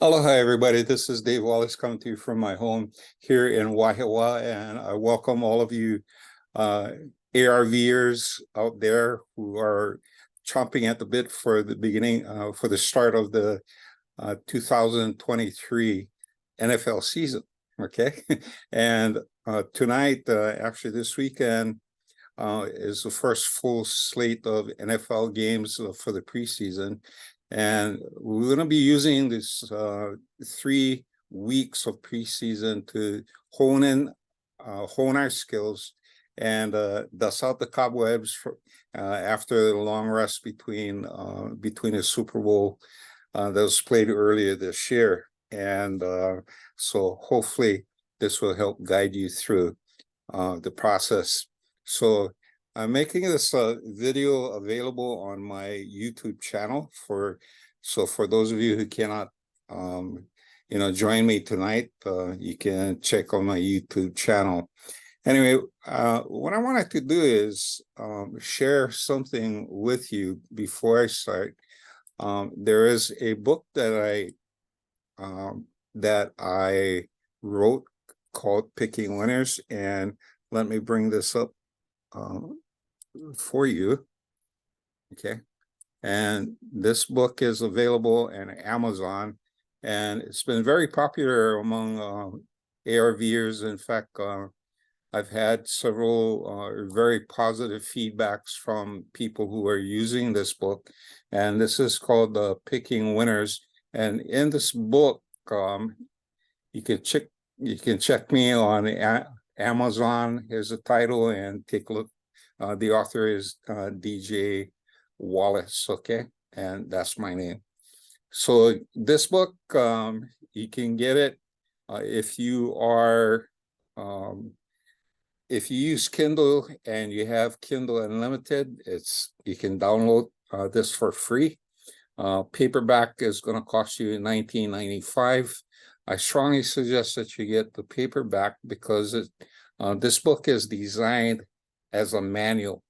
Aloha, everybody. This is Dave Wallace coming to you from my home here in Waihawa, and I welcome all of you ARVers out there who are chomping at the bit for the beginning, for the start of the 2023 NFL season. Okay, and tonight, actually this weekend, is the first full slate of NFL games for the preseason. And we're going to be using this 3 weeks of preseason to hone our skills and dust out the cobwebs for, after the long rest between the Super Bowl that was played earlier this year. And so hopefully this will help guide you through the process. So I'm making this video available on my YouTube channel for those of you who cannot join me tonight, you can check on my YouTube channel. Anyway, what I wanted to do is share something with you before I start. There is a book that I wrote called Picking Winners, and let me bring this up for you. Okay, and this book is available on Amazon, and it's been very popular among ARVers. In fact, I've had several very positive feedbacks from people who are using this book, and this is called Picking Winners. And in this book, you can check me on Amazon. Here's the title, and take a look. The author is DJ Wallace, okay? And that's my name. So this book, you can get it if you are, if you use Kindle and you have Kindle Unlimited, you can download this for free. Paperback is going to cost you $19.95. I strongly suggest that you get the paperback because this book is designed as a manual,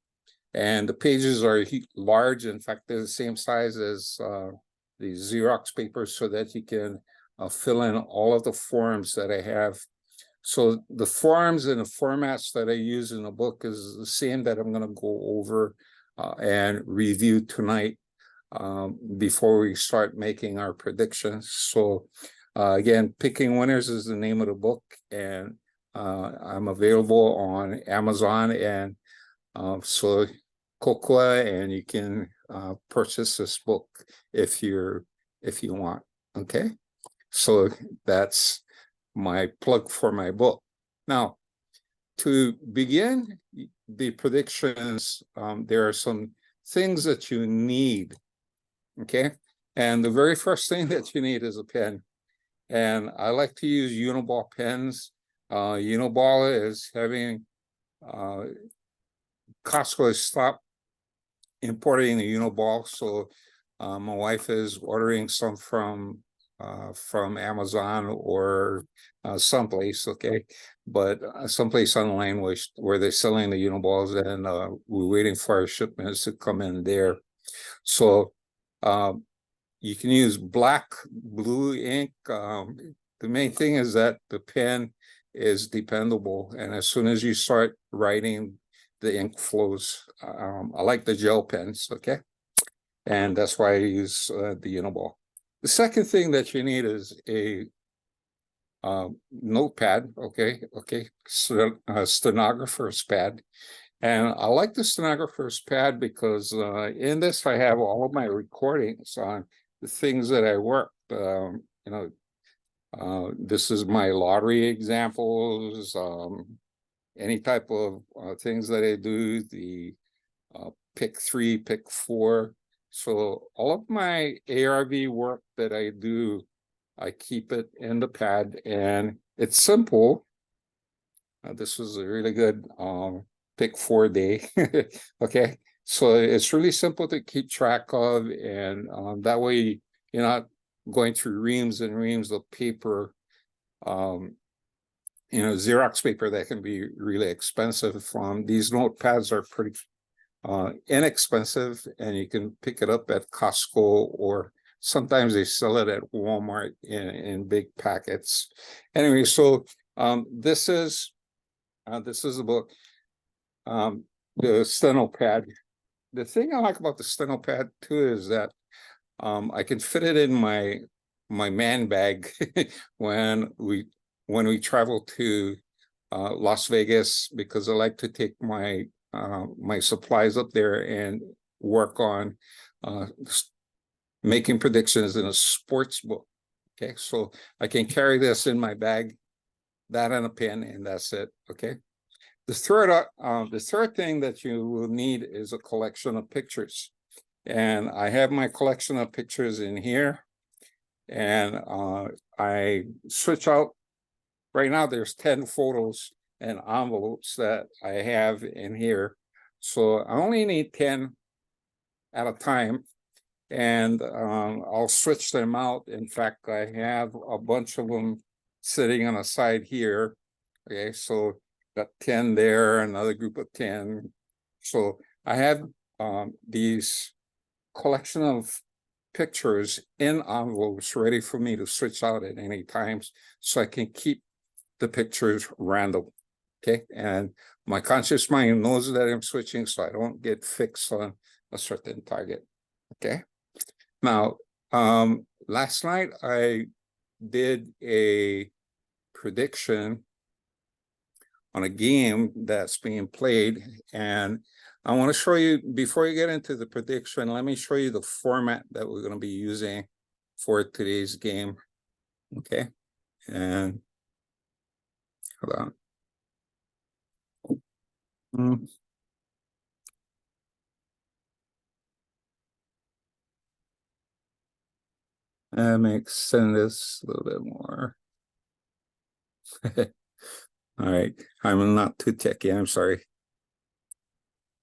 and the pages are large. In fact, they're the same size as the Xerox paper, so that you can fill in all of the forms that I have. So the forms and the formats that I use in the book is the same that I'm going to go over and review tonight before we start making our predictions. So again, Picking Winners is the name of the book, and I'm available on Amazon and so Kokua, and you can purchase this book if you want. Okay, so that's my plug for my book. Now, to begin the predictions, there are some things that you need. Okay, and the very first thing that you need is a pen. And I like to use Uniball pens. Uniball is having Costco has stopped importing the Uniball, so my wife is ordering some from Amazon or someplace, okay, but someplace online where they're selling the Uniballs, and we're waiting for our shipments to come in there. So you can use black, blue ink. The main thing is that the pen is dependable, and as soon as you start writing, the ink flows. I like the gel pens, okay? And that's why I use the Uniball. The second thing that you need is a notepad, okay? Stenographer's pad. And I like the stenographer's pad because in this I have all of my recordings on the things that I worked. This is my lottery examples, any type of things that I do, the pick 3, pick 4. So all of my ARV work that I do, I keep it in the pad, and it's simple. This was a really good pick 4 day. Okay, so it's really simple to keep track of, and that way you're not going through reams and reams of paper. Xerox paper that can be really expensive. These notepads are pretty inexpensive, and you can pick it up at Costco or sometimes they sell it at Walmart in big packets. Anyway, so this is about the steno pad. The thing I like about the steno pad too is that I can fit it in my man bag when we travel to Las Vegas, because I like to take my my supplies up there and work on making predictions in a sports book. Okay, so I can carry this in my bag, that and a pen, and that's it. Okay. The third thing that you will need is a collection of pictures. And I have my collection of pictures in here. And I switch out, right now there's 10 photos and envelopes that I have in here. So I only need 10 at a time. And I'll switch them out. In fact, I have a bunch of them sitting on a side here. Okay, so got 10 there, another group of 10. So I have these collection of pictures in envelopes ready for me to switch out at any time, so I can keep the pictures random. Okay, and my conscious mind knows that I'm switching, so I don't get fixed on a certain target. Okay. Now, last night I did a prediction on a game that's being played, and I want to show you, before you get into the prediction, let me show you the format that we're going to be using for today's game. Okay, and hold on. That makes sense a little bit more. All right, I'm not too techy, I'm sorry.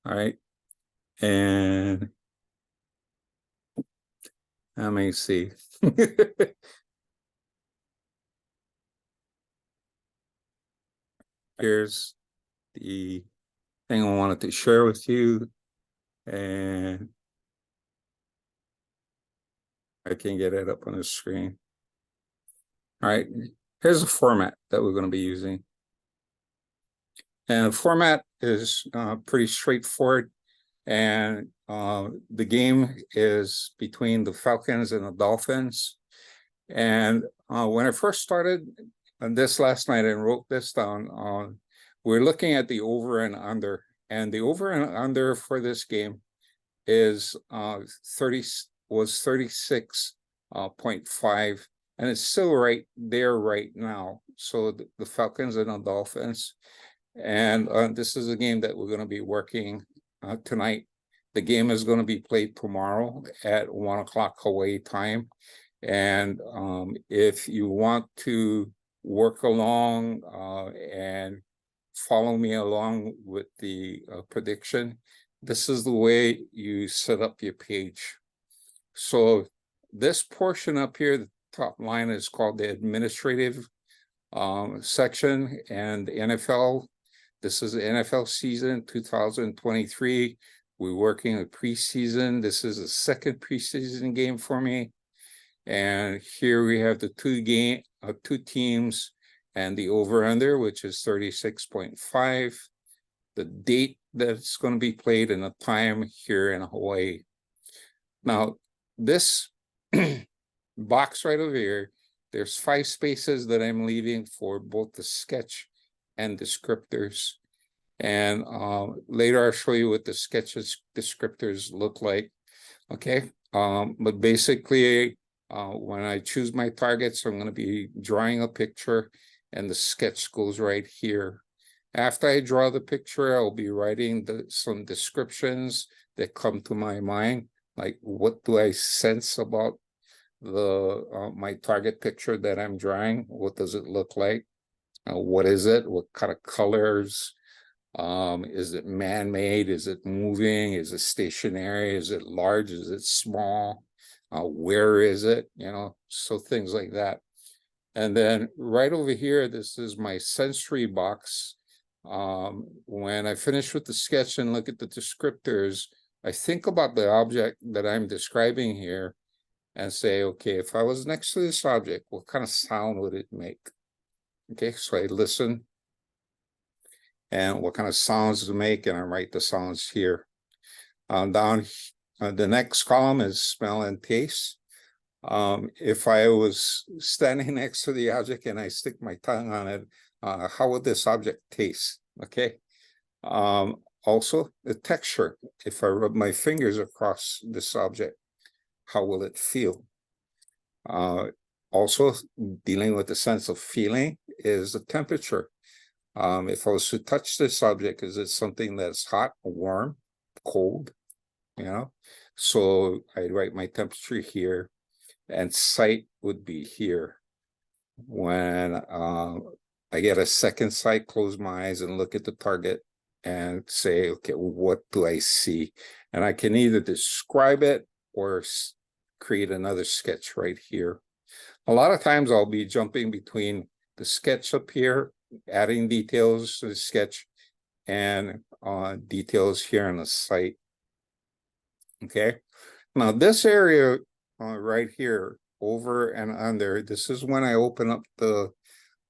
All right, and let me see. Here's the thing I wanted to share with you, and I can get it up on the screen. All right, here's the format that we're going to be using. And the format is pretty straightforward. And the game is between the Falcons and the Dolphins. And when I first started this last night and wrote this down, we're looking at the over and under. And the over and under for this game is 36.5. And it's still right there right now. So the Falcons and the Dolphins. And this is a game that we're going to be working tonight. The game is going to be played tomorrow at 1 o'clock Hawaii time. And if you want to work along and follow me along with the prediction, this is the way you set up your page. So this portion up here, the top line, is called the administrative section, and the NFL. This is the NFL season 2023. We're working a preseason. This is the second preseason game for me. And here we have the two teams and the over-under, which is 36.5. The date that's going to be played and the time here in Hawaii. Now, this box right over here, there's 5 spaces that I'm leaving for both the sketch and descriptors. And later I'll show you what the sketches descriptors look like. Okay. But basically, when I choose my targets, I'm going to be drawing a picture, and the sketch goes right here. After I draw the picture, I'll be writing some descriptions that come to my mind, like what do I sense about the my target picture that I'm drawing? What does it look like? What is it? What kind of colors? Is it man-made? Is it moving? Is it stationary? Is it large? Is it small? Where is it? You know, so things like that. And then right over here, this is my sensory box. When I finish with the sketch and look at the descriptors, I think about the object that I'm describing here, and say, okay, if I was next to this object, what kind of sound would it make? Okay, so I listen, and what kind of sounds to make, and I write the sounds here. Down the next column is smell and taste. If I was standing next to the object and I stick my tongue on it, how would this object taste? Okay. Also, the texture. If I rub my fingers across this object, how will it feel? Also, dealing with the sense of feeling is the temperature. If I was to touch this object, is it something that's hot, warm, cold? You know, so I'd write my temperature here, and sight would be here. When I get a second sight, close my eyes and look at the target and say, okay, what do I see? And I can either describe it or create another sketch right here. A lot of times I'll be jumping between the sketch up here, adding details to the sketch, and details here on the site. Okay, now this area right here, over and under, this is when I open up the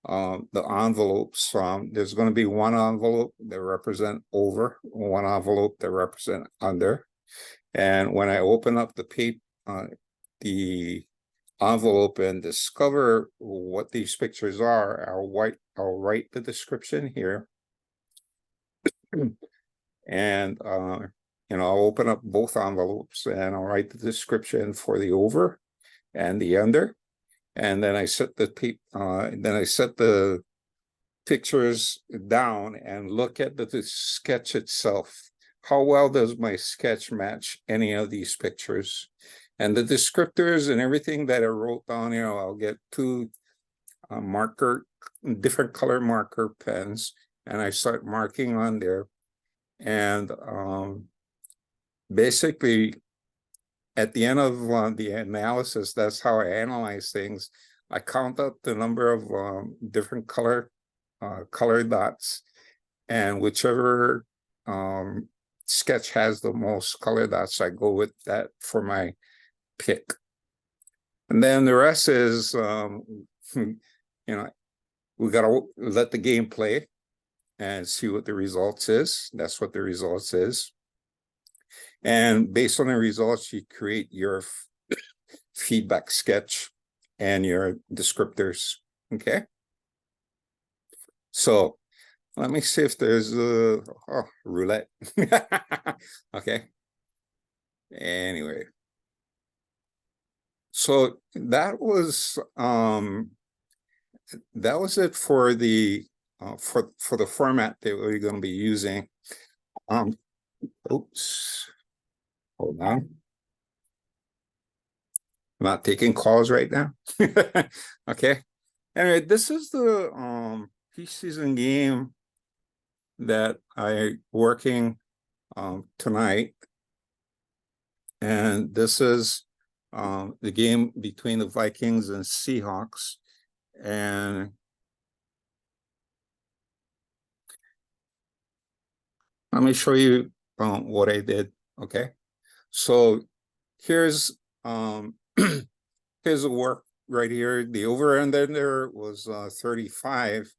envelopes. There's going to be one envelope that represent over, one envelope that represent under, and when I open up the paper, the envelope, and discover what these pictures are, I'll write the description here, and I'll open up both envelopes and I'll write the description for the over and the under, and then I set the pictures down and look at the sketch itself. How well does my sketch match any of these pictures? And the descriptors and everything that I wrote down here, I'll get two different color marker pens, and I start marking on there. And basically, at the end of the analysis, that's how I analyze things. I count up the number of different color dots, and whichever sketch has the most color dots, I go with that for my pick. And then the rest is, we got to let the game play and see what the results is. That's what the results is. And based on the results, you create your feedback sketch and your descriptors. Okay. So let me see if there's a roulette. Okay. Anyway. So that was it for the for the format that we're going to be using. Oops. Hold on. I'm not taking calls right now. Okay. Anyway, this is the preseason game that I'm working tonight. And this is the game between the Vikings and Seahawks. And let me show you what I did. Okay. So here's here's the work right here. The over and under was 35,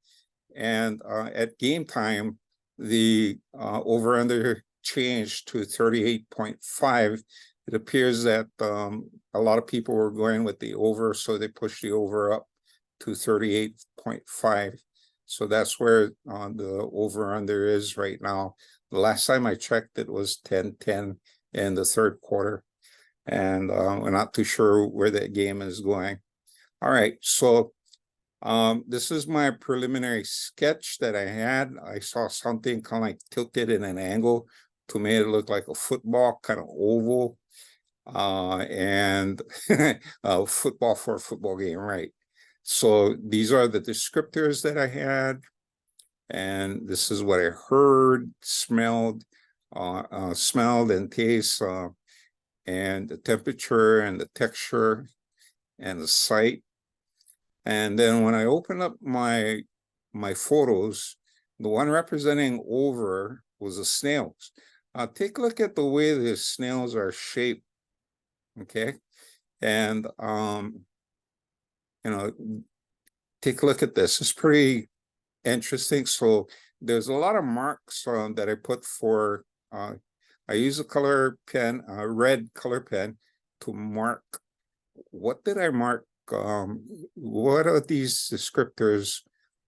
and at game time the over under changed to 38.5. It appears that a lot of people were going with the over, so they pushed the over up to 38.5. So that's where the over under is right now. The last time I checked, it was 10-10 in the third quarter, and we're not too sure where that game is going. All right, so this is my preliminary sketch that I had. I saw something kind of like tilted in an angle to make it look like a football, kind of oval, and football for a football game, right? So these are the descriptors that I had, and this is what I heard, smelled and taste, and the temperature and the texture and the sight. And then when I open up my photos, the one representing over was the snails. Take a look at the way the snails are shaped. Okay. And take a look at this. It's pretty interesting. So there's a lot of marks that I put for. I use a color pen, a red color pen, to mark. What did I mark? What are these descriptors?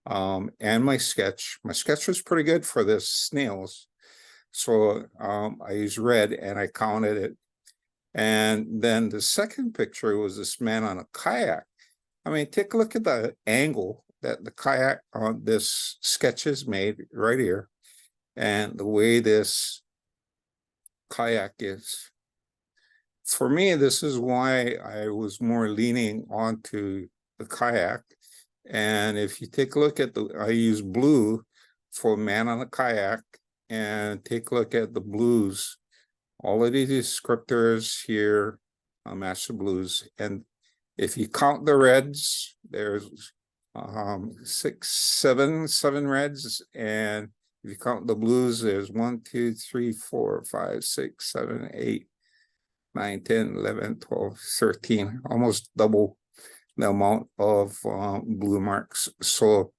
And my sketch. My sketch was pretty good for the snails. So I used red and I counted it. And then the second picture was this man on a kayak. I mean, take a look at the angle that the kayak on this sketch is made right here, and the way this kayak is. For me, this is why I was more leaning onto the kayak. And if you take a look at I use blue for man on a kayak, and take a look at the blues. All of these descriptors here match the blues. And if you count the reds, there's seven reds. And if you count the blues, there's 1, 2, 3, 4, 5, 6, 7, 8, 9, 10, 11, 12, 13, almost double the amount of blue marks. So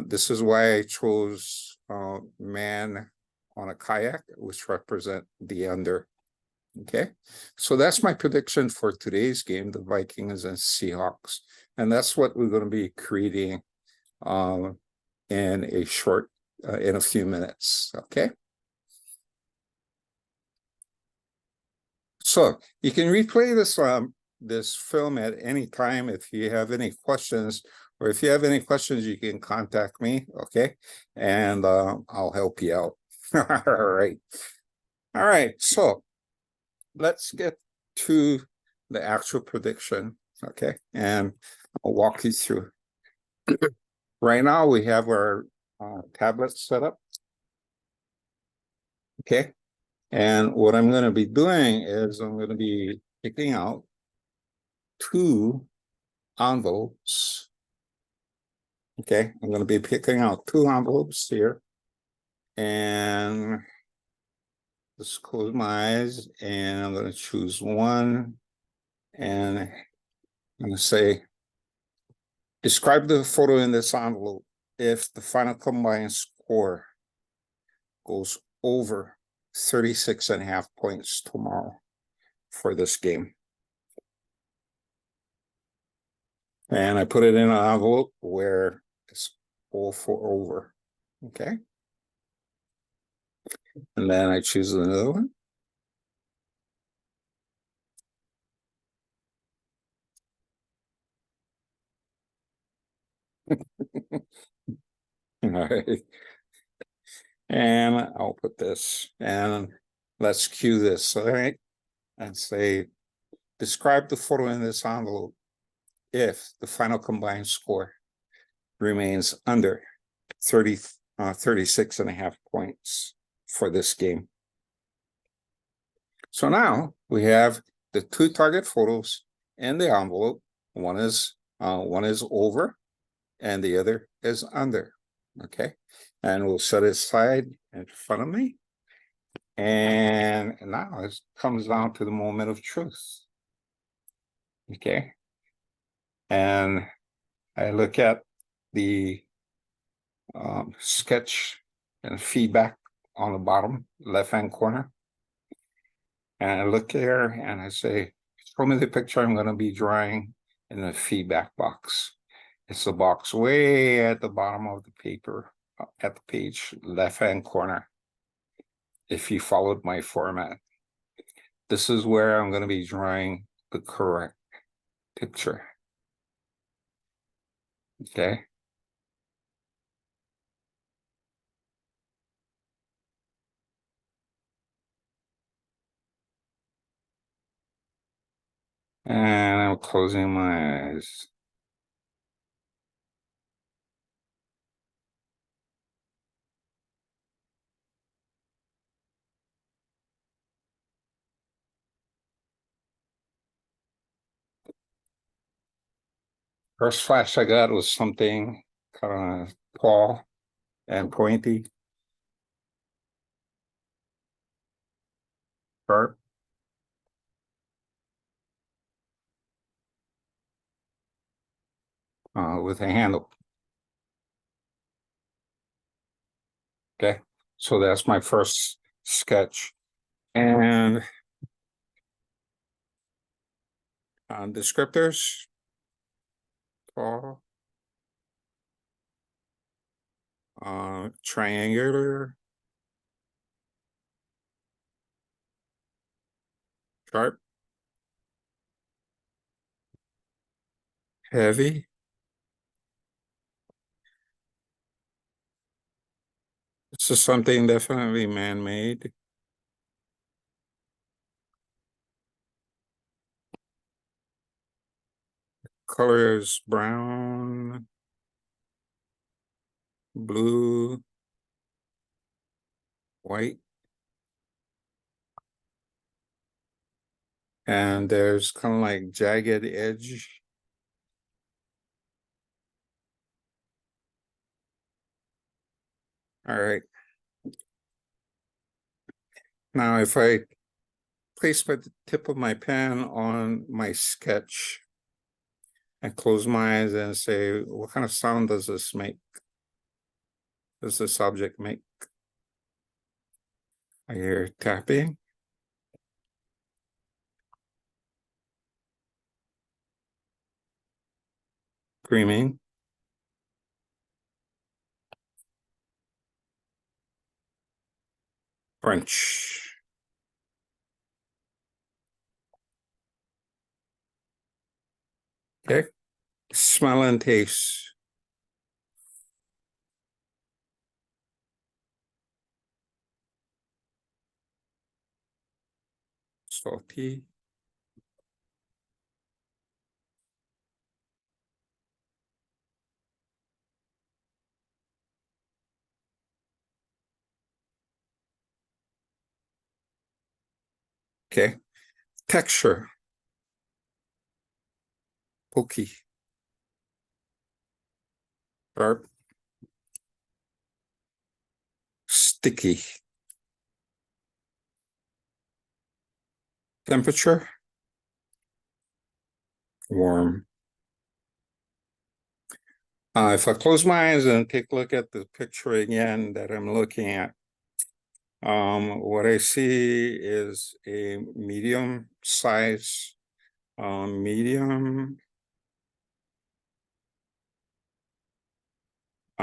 this is why I chose man on a kayak, which represent the under. Okay, so that's my prediction for today's game, the Vikings and Seahawks. And that's what we're going to be creating in a few minutes. Okay. So you can replay this film at any time. If you have any questions, or if you have any questions, you can contact me. Okay, and I'll help you out. All right. So let's get to the actual prediction. Okay, and I'll walk you through. Right now, we have our tablet set up. Okay, and what I'm going to be doing is I'm going to be picking out 2 envelopes. Okay, I'm going to be picking out 2 envelopes here, and just close my eyes, and I'm going to choose one, and I'm going to say, describe the photo in this envelope if the final combined score goes over 36.5 points tomorrow for this game. And I put it in an envelope where it's all for over. Okay. And then I choose another one. All right. And I'll put this, and let's cue this. All right. And say, describe the photo in this envelope if the final combined score remains under 36.5 points for this game. So now we have the 2 target photos in the envelope. One is over, and the other is under. Okay, and we'll set it aside in front of me. And now it comes down to the moment of truth. Okay, and I look at the sketch and feedback on the bottom left-hand corner. And I look there and I say, show me the picture I'm going to be drawing in the feedback box. It's the box way at the bottom of the paper, at the page, left-hand corner. If you followed my format, this is where I'm going to be drawing the correct picture. Okay. And I'm closing my eyes. First flash I got was something kind of tall and pointy. Sharp. with a handle. Okay, so that's my first sketch. And descriptors, tall, triangular, sharp, heavy. This is something definitely man-made. Color is brown, blue, white. And there's kind of like jagged edge. All right. Now, if I place the tip of my pen on my sketch and close my eyes and say, what kind of sound does this make? Does this object make? I hear tapping. Screaming. Crunch. Okay. Smell and taste. Salty. Okay. Texture. Pokey. Sharp. Sticky. Temperature. Warm. If I close my eyes and take a look at the picture again that I'm looking at, what I see is a medium size,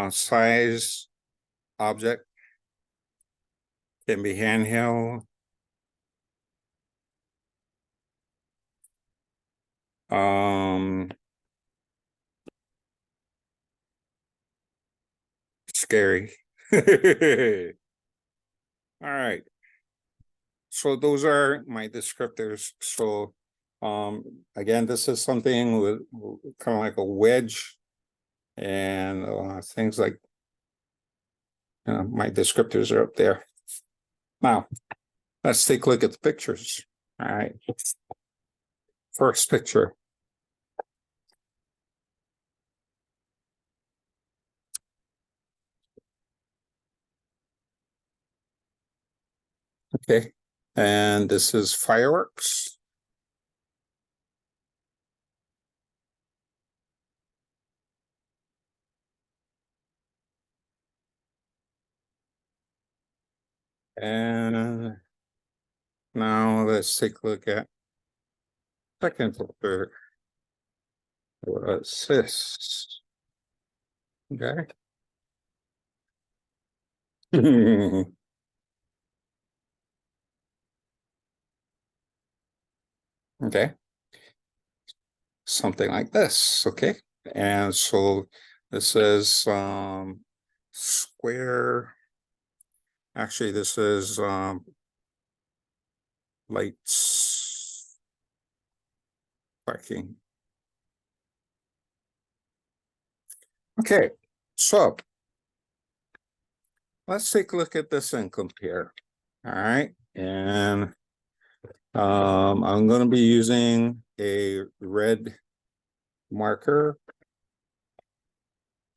size object. Can be handheld. Scary. All right. So those are my descriptors. So again, this is something with kind of like a wedge and things like my descriptors are up there. Now, let's take a look at the pictures. All right. First picture. Okay. And this is fireworks. And now let's take a look at second picture. What's this? Okay. Okay. Something like this. Okay. And so this is square. Actually, this is lights parking. Okay, so let's take a look at this and compare. All right, and I'm going to be using a red marker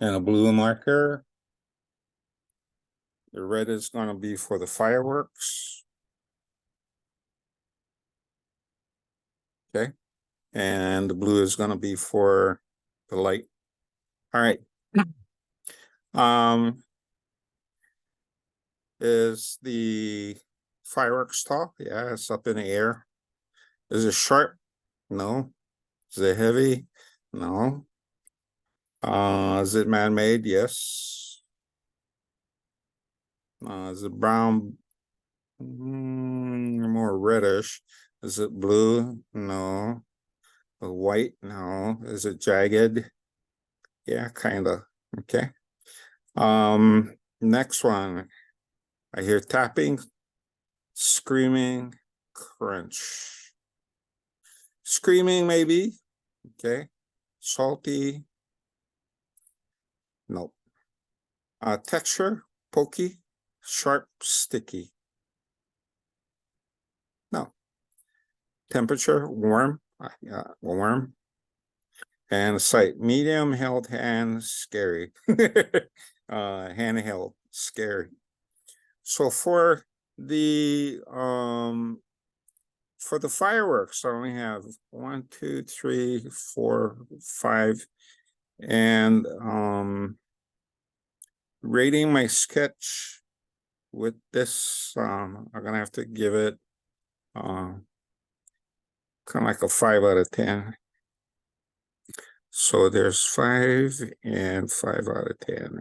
and a blue marker. The red is going to be for the fireworks. Okay, and the blue is going to be for the light All right. Is the fireworks tall? Yeah, it's up in the air. Is it sharp? No. Is it heavy? No. Is it man-made? Yes. Is it brown? More reddish. Is it blue? No. White? No. Is it jagged? Yeah, kind of. Okay. Next one. I hear tapping, screaming, crunch. Screaming, maybe. Okay. Salty. Nope. Texture, pokey, sharp, sticky. No. Temperature, warm. Warm. And sight, medium, held hand, scary. Handheld, scary. So for the fireworks, I only have 1, 2, 3, 4, 5, and rating my sketch with this, I'm gonna have to give it kind of like a 5 out of 10. So there's 5 and 5 out of 10.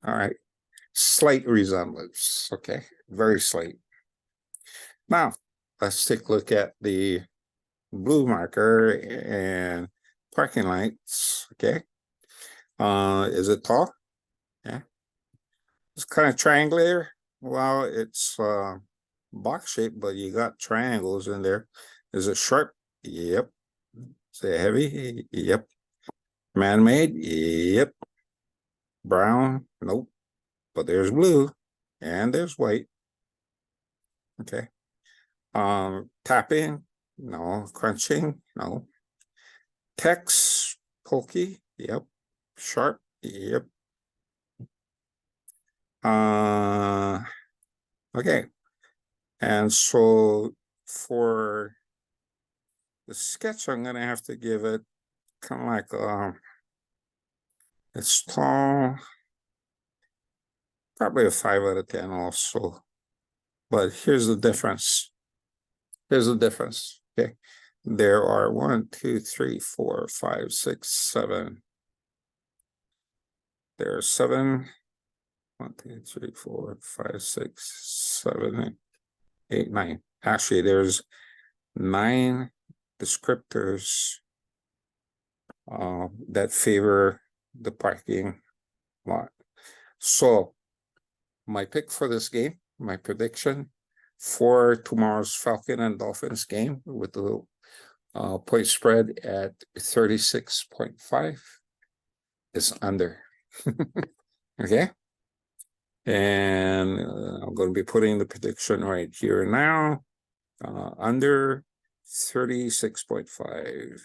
All right, slight resemblance. Okay, very slight. Now let's take a look at the blue marker and parking lights. Okay, is it tall? Yeah, it's kind of triangular. Well, it's box shape, but you got triangles in there. Is it sharp? Yep. Is it heavy? Yep. Man-made? Yep. Brown? Nope. But there's blue and there's white. Okay. Tapping? No. Crunching? No. Text? Pokey? Yep. Sharp? Yep. Okay. And so for the sketch, I'm gonna have to give it kind of like it's tall, probably a 5 out of 10 also. But here's the difference. Here's the difference. Okay. There are 1, 2, 3, 4, 5, 6, 7. There are 7. 1, 2, 3, 4, 5, 6, 7, 8, 9. Actually, there's 9 descriptors that favor the parking lot. So my pick for this game, my prediction for tomorrow's Falcon and Dolphins game with the point spread at 36.5 is under. Okay. And I'm going to be putting the prediction right here now. Under 36.5.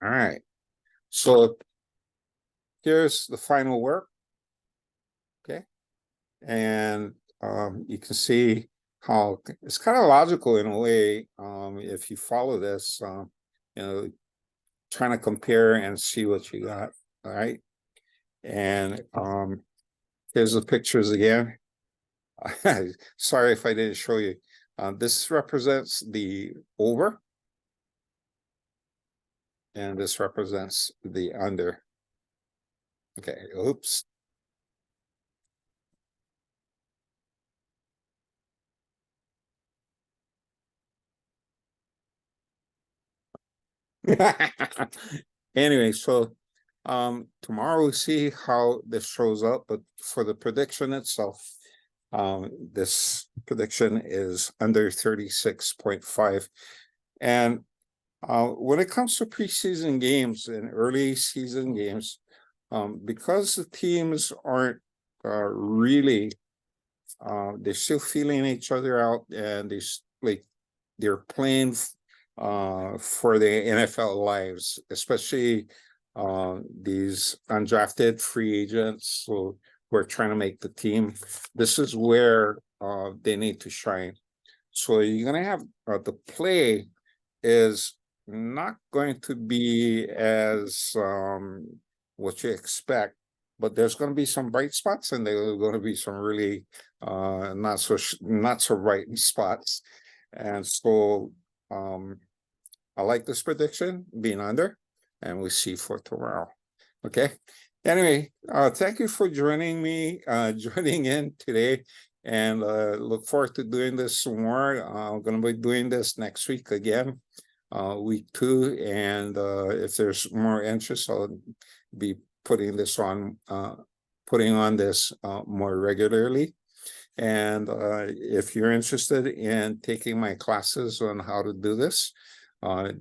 All right. So here's the final work. Okay. And you can see how it's kind of logical in a way. If you follow this, you know, trying to compare and see what you got. All right. And here's the pictures again. Sorry if I didn't show you. This represents the over, and this represents the under. Okay, oops. Anyway, so tomorrow we'll see how this shows up, but for the prediction itself, this prediction is under 36.5. And when it comes to preseason games and early season games, because the teams aren't really, they're still feeling each other out, and they're playing for their NFL lives, especially these undrafted free agents who are trying to make the team. This is where they need to shine. So you're gonna have the play is not going to be as what you expect, but there's going to be some bright spots, and there are going to be some really not so bright spots. And so I like this prediction being under, and we'll see for tomorrow. Okay. Anyway, thank you for joining me, joining in today, and look forward to doing this some more. I'm going to be doing this next week again, week 2, and if there's more interest, I'll be putting on this more regularly. And if you're interested in taking my classes on how to do this, I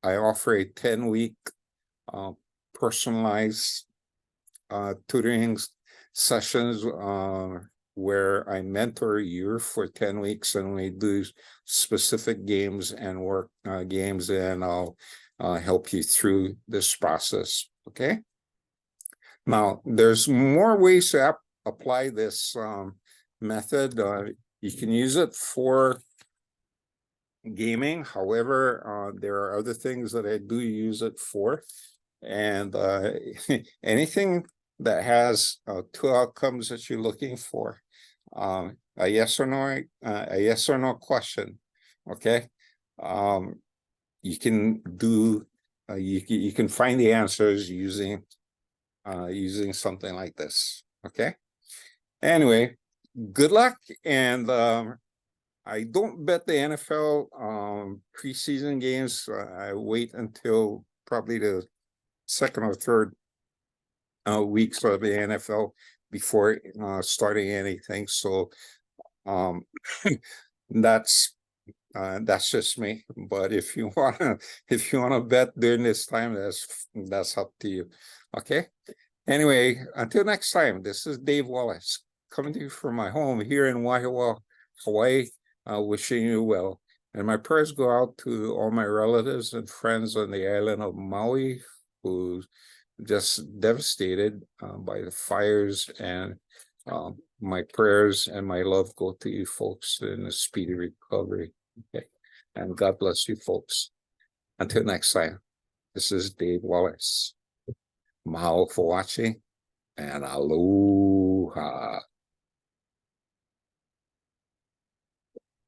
offer a 10-week personalized tutoring sessions where I mentor you for 10 weeks, and we do specific games and work games, and I'll help you through this process. Okay. Now, there's more ways to apply this method. You can use it for gaming. However, there are other things that I do use it for, and anything that has 2 outcomes that you're looking for, a yes or no question. Okay. You can do you can find the answers using something like this. Okay. Anyway, good luck, and I don't bet the NFL preseason games. I wait until probably the 2nd or 3rd weeks of the NFL before starting anything. So that's just me. But if you wanna bet during this time, that's up to you. Okay. Anyway, until next time, this is Dave Wallace coming to you from my home here in Wahiawa, Hawaii. Wishing you well, and my prayers go out to all my relatives and friends on the island of Maui who just devastated by the fires, and my prayers and my love go to you folks in a speedy recovery. Okay, and God bless you folks. Until next time, this is Dave Wallace. Mahalo for watching, and aloha.